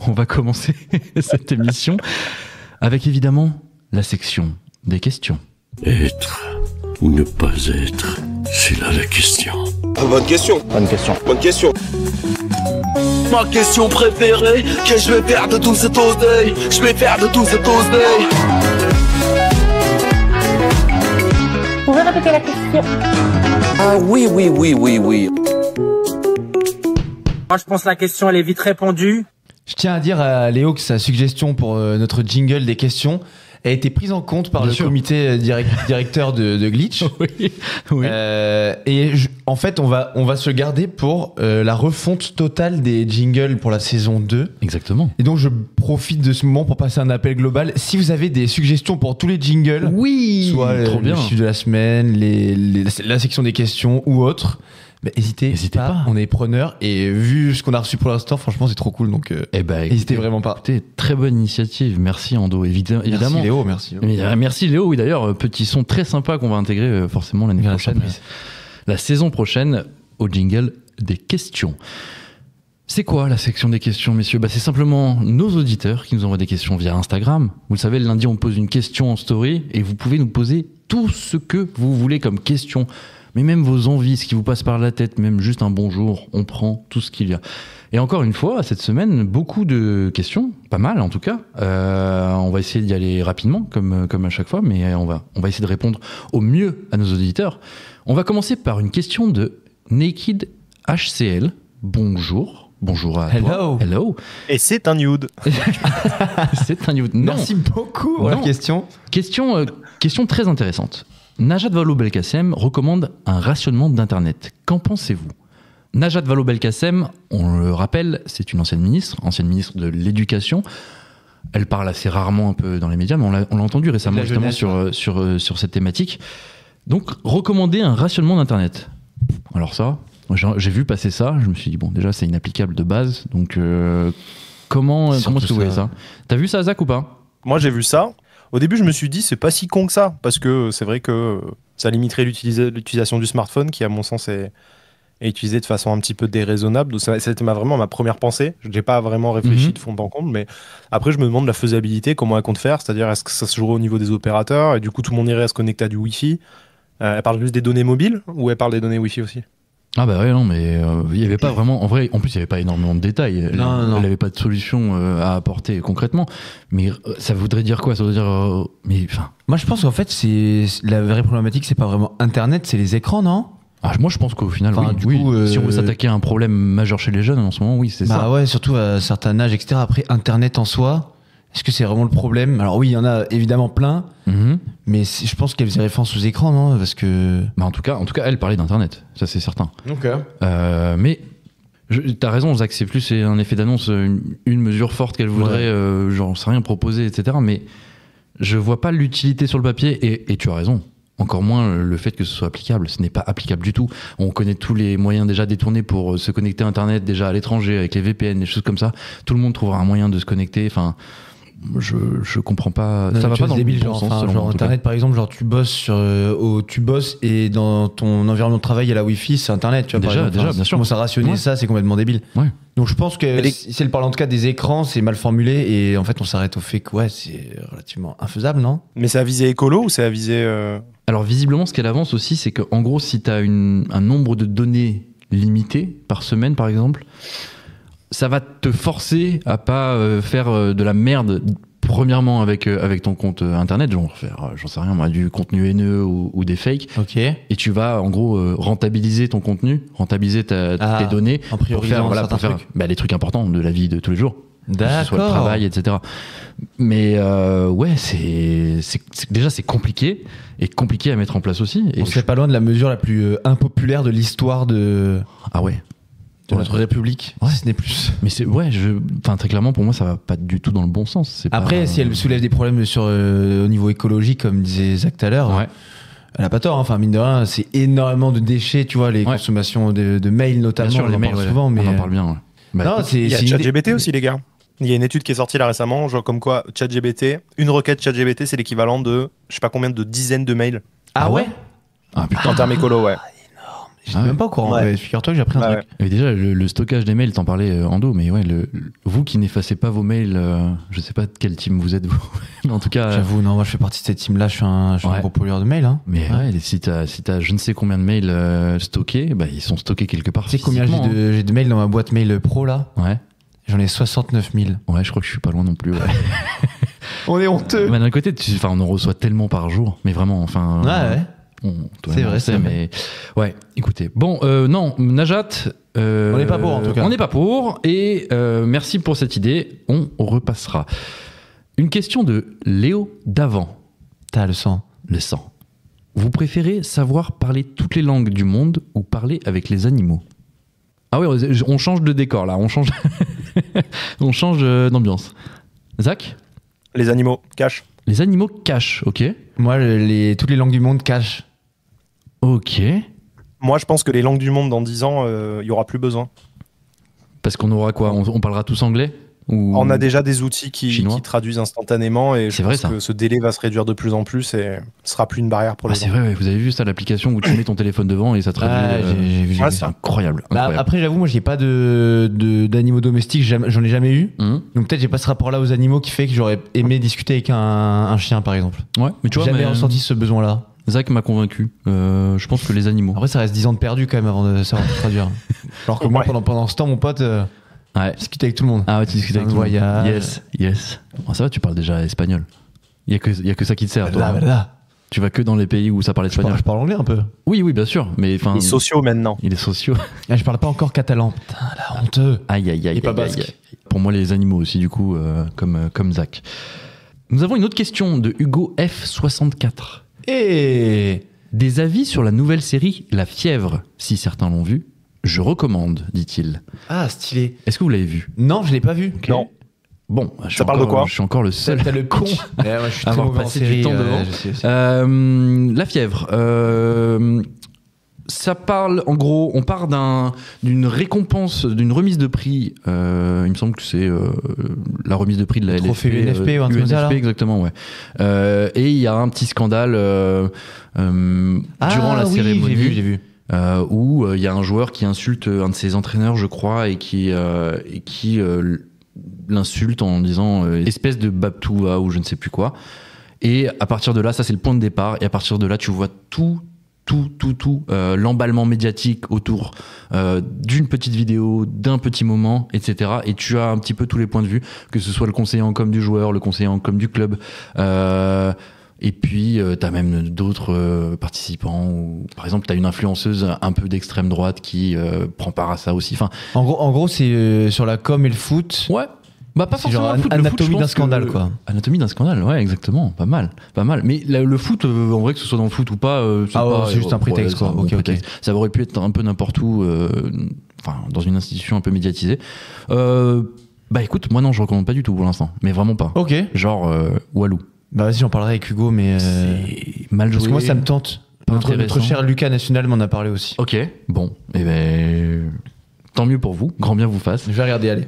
on va commencer cette émission avec évidemment la section des questions. Être ou ne pas être, c'est là la question. Bonne question. Bonne question. Bonne question. Ma question préférée, qu'est-ce que je vais faire de tout cet oseille? Je vais faire de tout cet oseille. Vous pouvez répéter la question? Ah oui. Moi, je pense que la question, elle est vite répondue. Je tiens à dire à Léo que sa suggestion pour notre jingle des questions a été prise en compte par le comité directeur de Glitch. Oui. En fait, on va se garder pour la refonte totale des jingles pour la saison 2. Exactement. Et donc, je profite de ce moment pour passer un appel global. Si vous avez des suggestions pour tous les jingles, soit trop bien. le chiffre de la semaine, la section des questions ou autre, n'hésitez pas, on est preneurs. Et vu ce qu'on a reçu pour l'instant, franchement, c'est trop cool. Donc, n'hésitez vraiment pas. Écoutez, très bonne initiative. Merci Ando, évidemment. Merci Léo, merci. Merci Léo, oui d'ailleurs, petit son très sympa qu'on va intégrer forcément l'année prochaine. La saison prochaine, au jingle des questions. C'est quoi la section des questions, messieurs? C'est simplement nos auditeurs qui nous envoient des questions via Instagram. Vous le savez, le lundi, on pose une question en story et vous pouvez nous poser tout ce que vous voulez comme question. Mais même vos envies, ce qui vous passe par la tête, même juste un bonjour, on prend tout ce qu'il y a. Et encore une fois, cette semaine, beaucoup de questions, pas mal en tout cas. On va essayer d'y aller rapidement, comme à chaque fois, mais on va essayer de répondre au mieux à nos auditeurs. On va commencer par une question de Naked HCL. Bonjour à toi. Hello. Et c'est un nude. C'est un nude. Non. Merci beaucoup pour la question. Question très intéressante. Najat Vallaud-Belkacem recommande un rationnement d'Internet. Qu'en pensez-vous? Najat Vallaud-Belkacem, on le rappelle, c'est une ancienne ministre de l'Éducation. Elle parle assez rarement un peu dans les médias, mais on l'a entendu récemment justement sur cette thématique. Donc, recommander un rationnement d'Internet. Alors ça, j'ai vu passer ça, je me suis dit, bon, déjà, c'est inapplicable de base, donc comment est-ce que vous voyez ça? T'as vu ça, Zach, ou pas? Moi, j'ai vu ça. Au début, je me suis dit, c'est pas si con que ça, parce que c'est vrai que ça limiterait l'utilisation du smartphone, qui, à mon sens, est utilisé de façon un petit peu déraisonnable. Donc, c'était vraiment ma première pensée. Je n'ai pas vraiment réfléchi de fond en comble, mais après, je me demande la faisabilité, comment elle compte faire, c'est-à-dire, est-ce que ça se jouerait au niveau des opérateurs, et du coup, tout le monde irait à se connecter à du Wi-Fi. Elle parle juste des données mobiles, ou elle parle des données Wi-Fi aussi? Ah bah ouais, non, mais il n'y avait pas vraiment... En vrai, en plus, il n'y avait pas énormément de détails. Elle n'avait pas de solution à apporter concrètement. Mais ça voudrait dire quoi? Ça voudrait dire... Moi, je pense qu'en fait, la vraie problématique, c'est pas vraiment Internet, c'est les écrans, non? Moi, je pense qu'au final, oui. Si on veut s'attaquer à un problème majeur chez les jeunes, en ce moment, oui, c'est ça. Bah ouais, surtout à un certain âge, etc. Après, Internet en soi... Est-ce que c'est vraiment le problème? Alors oui, il y en a évidemment plein, mais je pense qu'elle faisait référence aux écrans, non? Parce que... en tout cas, elle parlait d'Internet, ça c'est certain. Ok. Mais t'as raison, Zach, c'est plus un effet d'annonce, une mesure forte qu'elle voudrait, j'en sais rien, proposer, etc. Mais je vois pas l'utilité sur le papier, et tu as raison. Encore moins le fait que ce soit applicable. Ce n'est pas applicable du tout. On connaît tous les moyens déjà détournés pour se connecter à Internet, déjà à l'étranger, avec les VPN, des choses comme ça. Tout le monde trouvera un moyen de se connecter. Enfin... Je comprends pas. Non, ça va pas dans le bon sens. sens. Genre Internet, par exemple, genre tu bosses et dans ton environnement de travail, il y a la Wi-Fi, c'est Internet. Tu vois, déjà, bien sûr. Commence à rationner ça, c'est complètement débile. Ouais. Donc je pense que si elle parle en tout cas des écrans, c'est mal formulé et en fait on s'arrête au fait que c'est relativement infaisable, non? Mais c'est à visée écolo ou c'est à visée... Alors visiblement, ce qu'elle avance aussi, c'est qu'en gros, si tu as un nombre de données limité par semaine, par exemple, ça va te forcer à pas faire de la merde. Premièrement avec ton compte internet, genre faire, j'en sais rien moi, du contenu haineux ou des fakes. Ok. Et tu vas en gros rentabiliser ton contenu, rentabiliser tes données en priorisant pour faire les trucs importants de la vie de tous les jours. D'accord. Que ce soit le travail, etc. Mais déjà c'est compliqué et compliqué à mettre en place aussi. Et on serait pas loin de la mesure la plus impopulaire de l'histoire de notre République, si ce n'est plus. Mais très clairement pour moi ça va pas du tout dans le bon sens. Après, si elle soulève des problèmes au niveau écologique, comme disait Zach tout à l'heure, elle a pas tort. Enfin, mine de rien, c'est énormément de déchets, tu vois, les consommations de mails notamment. Bien sûr, les mails, souvent, mais on en parle bien. Non, il y a ChatGPT aussi, les gars. Il y a une étude qui est sortie là récemment, genre comme quoi ChatGPT, une requête ChatGPT, c'est l'équivalent de je sais pas combien de dizaines de mails. Ah ouais? En termes écolo, ouais. J'étais même pas au courant. Ouais. Figure-toi que j'ai appris un truc. Et déjà, le stockage des mails, t'en parlais en dos, mais ouais, vous qui n'effacez pas vos mails, je sais pas de quel team vous êtes, vous. Mais en tout cas. J'avoue, non, moi je fais partie de cette team-là, je suis un gros pollueur de mails. Hein. Mais ouais, si t'as je ne sais combien de mails stockés, bah, ils sont stockés quelque part. Tu sais combien j'ai de mails dans ma boîte mail pro là? Ouais. J'en ai 69 000. Ouais, je crois que je suis pas loin non plus. Ouais. On est honteux. Bah, d'un côté, on en reçoit tellement par jour, mais vraiment, enfin. Ouais. C'est vrai, c'est mais ouais, écoutez. Bon, non, Najat. On n'est pas pour en tout cas. On n'est pas pour, et merci pour cette idée. On repassera. Une question de Léo Davant. T'as le sang. Le sang. Vous préférez savoir parler toutes les langues du monde ou parler avec les animaux? Ah oui, on change de décor là, on change, on change d'ambiance. Zach? Les animaux, cash. Les animaux cachent, ok. Moi, toutes les langues du monde cachent. Ok. Moi, je pense que les langues du monde, dans 10 ans, il y aura plus besoin. Parce qu'on aura quoi? On parlera tous anglais? Ou... On a déjà des outils qui traduisent instantanément et je pense que ce délai va se réduire de plus en plus et ce sera plus une barrière pour les gens. C'est vrai, ouais, vous avez vu ça, l'application où tu mets ton téléphone devant et ça traduit. J'ai vu. C'est incroyable. Après, j'avoue, moi, j'ai pas d'animaux domestiques, j'en ai jamais eu. Donc peut-être j'ai pas ce rapport-là aux animaux qui fait que j'aurais aimé discuter avec un chien, par exemple. Ouais, mais tu vois, jamais ressenti ce besoin-là. Zach m'a convaincu. Je pense que les animaux. Après, ça reste 10 ans de perdu quand même avant de savoir tout traduire. Alors que moi, pendant ce temps, mon pote. Ouais. Discuter avec tout le monde. Ah ouais, tu discutes avec tout le monde. Yes. Bon, ça va, tu parles déjà espagnol. Il y a que ça qui te sert, toi. Tu vas que dans les pays où ça parle espagnol. Je parle anglais un peu. Oui, bien sûr. Mais il est sociaux maintenant. Il est sociaux. Je parle pas encore catalan. Putain, la honteux. Aïe. Et pas basque. Pour moi, les animaux aussi, du coup, comme Zach. Nous avons une autre question de Hugo F64. Et des avis sur la nouvelle série La Fièvre, si certains l'ont vu. Je recommande, dit-il. Ah, stylé. Est-ce que vous l'avez vu? Non, je l'ai pas vu. Okay. Non. Bon, ça parle de quoi? Je suis encore le seul. T'as le con. Je suis avoir passé du temps devant. La Fièvre. Ça parle, en gros, on part d'une récompense, d'une remise de prix. Il me semble que c'est la remise de prix de la LFP. Trophée UNFP ou un truc comme ça, là. Exactement, ouais. Et il y a un petit scandale durant la cérémonie. J'ai vu. Où il y a un joueur qui insulte un de ses entraîneurs, je crois, et qui l'insulte en disant espèce de Babtoua ou je ne sais plus quoi. Et à partir de là, ça c'est le point de départ, et à partir de là, tu vois tout l'emballement médiatique autour d'une petite vidéo, d'un petit moment, etc. Et tu as un petit peu tous les points de vue, que ce soit le conseiller en com du joueur, le conseiller en com du club. Et puis, tu as même d'autres participants. Où, par exemple, tu as une influenceuse un peu d'extrême droite qui prend part à ça aussi. Enfin, en gros c'est sur la com et le foot. Ouais. Bah, pas forcément genre le foot. Anatomie d'un scandale, quoi. Anatomie d'un scandale, ouais, exactement. Pas mal. Mais le foot, en vrai, que ce soit dans le foot ou pas, c'est juste un prétexte, quoi. Ok. Ça aurait pu être un peu n'importe où, dans une institution un peu médiatisée. Bah, écoute, moi, non, je recommande pas du tout pour l'instant. Mais vraiment pas. Ok. Genre, Walou. Bah vas-y, j'en parlerai avec Hugo, mais c'est mal joué. Parce que moi ça me tente. Notre cher Lucas National m'en a parlé aussi. Ok, bon, et ben tant mieux pour vous, grand bien vous fasse. Je vais regarder, allez.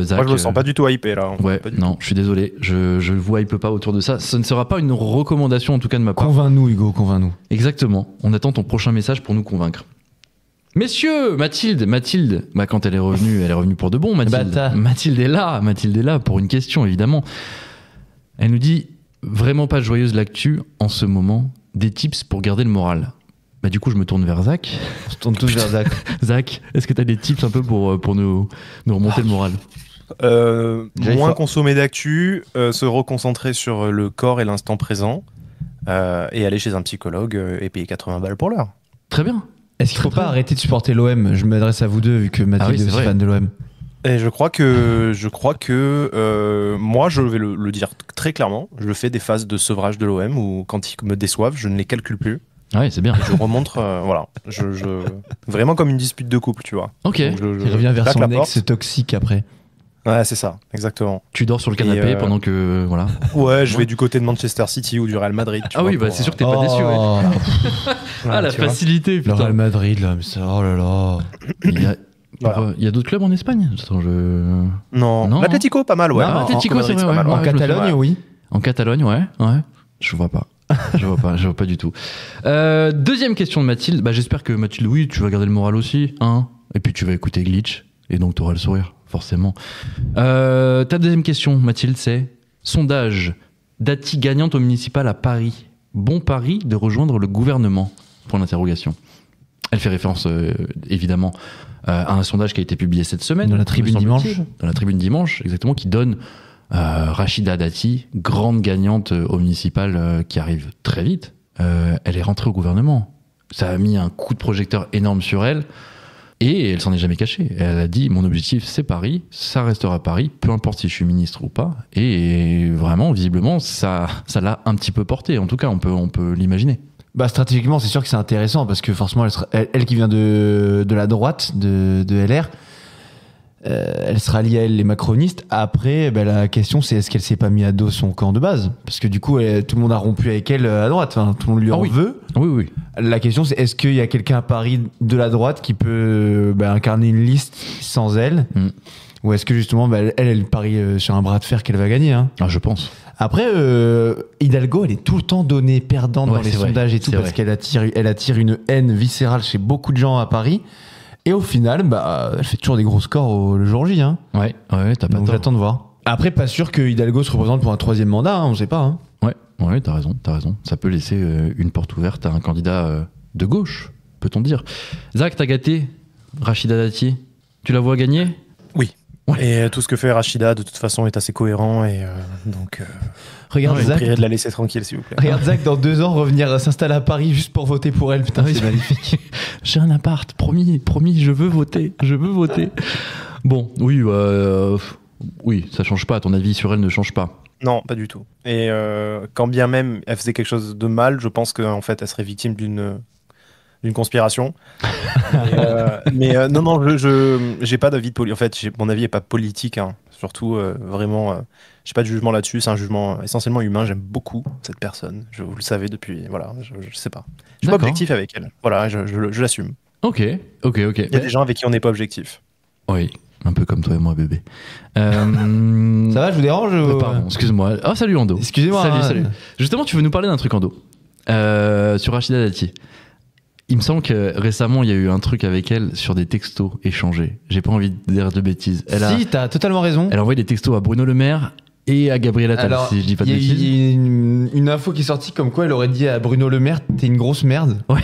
Zach, moi je me sens pas du tout hypé là. Ouais, non, je suis désolé, je vous hype pas autour de ça. Ce ne sera pas une recommandation en tout cas de ma part. Convainc-nous Hugo, convainc-nous. Exactement, on attend ton prochain message pour nous convaincre. Messieurs, Mathilde, bah quand elle est revenue pour de bon, Mathilde est là pour une question évidemment. Elle nous dit: vraiment pas joyeuse l'actu en ce moment, des tips pour garder le moral. Bah du coup je me tourne vers Zach. On se tourne tous vers Zach. Zach, est-ce que tu as des tips un peu pour nous remonter le moral? Moins consommer d'actu, se reconcentrer sur le corps et l'instant présent, et aller chez un psychologue et payer 80 balles pour l'heure. Très bien. Est-ce qu'il faut pas arrêter de supporter l'OM? Je m'adresse à vous deux vu que Mathilde est aussi fan de l'OM. Et je crois que moi, je vais le dire très clairement, je fais des phases de sevrage de l'OM où quand ils me déçoivent, je ne les calcule plus. Ouais, c'est bien. Je remonte, voilà. Vraiment comme une dispute de couple, tu vois. Ok. Il revient vers son ex toxique après. Ouais, c'est ça, exactement. Tu dors sur le canapé pendant que. Voilà. Ouais, je vais du côté de Manchester City ou du Real Madrid. Tu vois, oui, c'est sûr que t'es pas déçu. Ouais. La facilité, putain. Le Real Madrid, là, mais ça, oh là là. Il y a d'autres clubs en Espagne? Non. L'Atlético, pas mal, ouais. L'Atlético, c'est vrai. En Catalogne, oui. En Catalogne, ouais. Je vois pas. Je vois pas du tout. Deuxième question de Mathilde. Bah, j'espère que Mathilde, oui, tu vas garder le moral aussi, hein. Et puis tu vas écouter Glitch, et donc tu auras le sourire, forcément. Ta deuxième question, Mathilde, c'est sondage. Dati gagnante au municipal à Paris. Bon pari de rejoindre le gouvernement ? Point d'interrogation. Elle fait référence, évidemment, à un sondage qui a été publié cette semaine. Dans la Tribune Dimanche. Dans la Tribune Dimanche, exactement, qui donne Rachida Dati, grande gagnante au municipal qui arrive très vite. Elle est rentrée au gouvernement. Ça a mis un coup de projecteur énorme sur elle. Et elle s'en est jamais cachée. Elle a dit, mon objectif, c'est Paris, ça restera Paris, peu importe si je suis ministre ou pas. Et vraiment, visiblement, ça l'a un petit peu porté. En tout cas, on peut l'imaginer. Bah, stratégiquement, c'est sûr que c'est intéressant parce que forcément, elle qui vient de la droite, de LR, elle sera liée à elle, les macronistes. Après, bah, la question, c'est est-ce qu'elle s'est pas mis à dos son camp de base ? Parce que du coup, tout le monde a rompu avec elle à droite. Enfin, tout le monde lui en veut. Oui. La question, c'est est-ce qu'il y a quelqu'un à Paris de la droite qui peut incarner une liste sans elle ? Ou est-ce que justement, elle parie sur un bras de fer qu'elle va gagner, hein ? Ah, je pense. Après, Hidalgo, elle est tout le temps donnée perdante dans les sondages et tout, parce qu'elle attire une haine viscérale chez beaucoup de gens à Paris. Et au final, elle fait toujours des gros scores le jour J. Hein. Ouais, t'as pas tort. Donc j'attends de voir. Après, pas sûr que Hidalgo se représente pour un 3e mandat, hein, on sait pas. Hein. Ouais, t'as raison. Ça peut laisser une porte ouverte à un candidat de gauche, peut-on dire. Zach, t'as gâté Rachida Dati. Tu la vois gagner ? Oui. Et tout ce que fait Rachida, de toute façon, est assez cohérent. Et donc, regarde, je Zach, prierai de la laisser tranquille, s'il vous plaît. Regarde Zach, dans 2 ans, revenir s'installer à Paris juste pour voter pour elle. Putain, c'est magnifique. J'ai un appart, promis, je veux voter. Bon, oui, ça change pas. Ton avis sur elle ne change pas. Non, pas du tout. Et quand bien même elle faisait quelque chose de mal, je pense qu'en fait, elle serait victime d'une conspiration. Non, j'ai pas d'avis de politique. En fait, mon avis est pas politique, hein. Surtout, vraiment, j'ai pas de jugement là-dessus. C'est un jugement essentiellement humain. J'aime beaucoup cette personne. Vous le savez depuis. Voilà, je sais pas. Je suis pas objectif avec elle. Voilà, je l'assume. Ok. Il y a des gens avec qui on n'est pas objectif. Oui. Un peu comme toi et moi, bébé. Ça va, je vous dérange Pardon, excuse-moi. Ah, salut Ando. Excusez-moi. Salut. Justement, tu veux nous parler d'un truc Ando sur Rachida Dati. Il me semble que récemment, il y a eu un truc avec elle sur des textos échangés. J'ai pas envie de dire de bêtises. T'as totalement raison. Elle a envoyé des textos à Bruno Le Maire et à Gabriel Attal, si je dis pas de bêtises. Il y a une info qui est sortie comme quoi elle aurait dit à Bruno Le Maire, t'es une grosse merde. Ouais,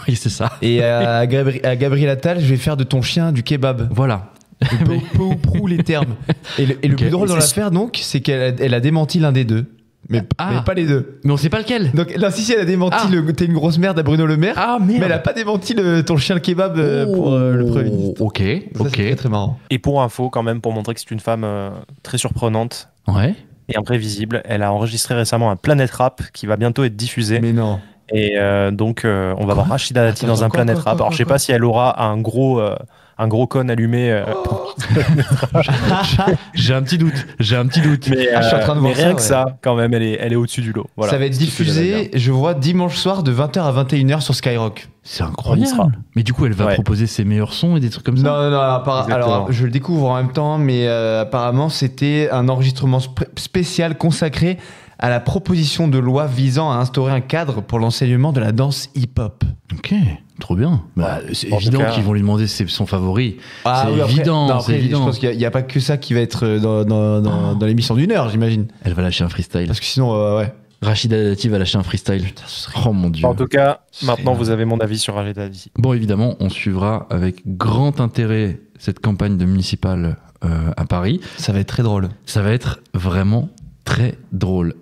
oui, c'est ça. Et à Gabriel Attal, je vais faire de ton chien du kebab. Voilà. Peu ou prou les termes. Et le plus drôle dans l'affaire, donc, c'est qu'elle a démenti l'un des deux. Mais pas les deux. Mais on sait pas lequel. Donc là, si elle a démenti t'es une grosse merde à Bruno Le Maire, mais elle a pas démenti ton chien le kebab pour le Premier ministre. Ok. C'est très, très marrant. Et pour info, quand même, pour montrer que c'est une femme très surprenante et imprévisible, elle a enregistré récemment un Planet Rap qui va bientôt être diffusé. Mais non. Et donc, on va voir Rachida Dati dans un Planet Rap. Alors, je sais pas si elle aura un gros cône allumé. J'ai un petit doute. Mais, je suis en train de voir rien ça, que ça, quand même, elle est au-dessus du lot. Voilà. Ça va être diffusé, je vois, dimanche soir de 20h à 21h sur Skyrock. C'est incroyable. Mais du coup, elle va proposer ses meilleurs sons et des trucs comme ça. Non. Alors, je le découvre en même temps, mais apparemment, c'était un enregistrement spécial consacré à la proposition de loi visant à instaurer un cadre pour l'enseignement de la danse hip-hop. Ok, trop bien. C'est évident qu'ils vont lui demander son favori. C'est évident. Je pense qu'il n'y a pas que ça qui va être dans l'émission d'1 heure, j'imagine. Elle va lâcher un freestyle. Parce que sinon, Rachida Dati va lâcher un freestyle. Putain, oh mon dieu. En tout cas, maintenant vous avez mon avis sur Rachida Dati. Bon, évidemment, on suivra avec grand intérêt cette campagne de municipale à Paris. Ça va être très drôle. Ça va être vraiment très drôle.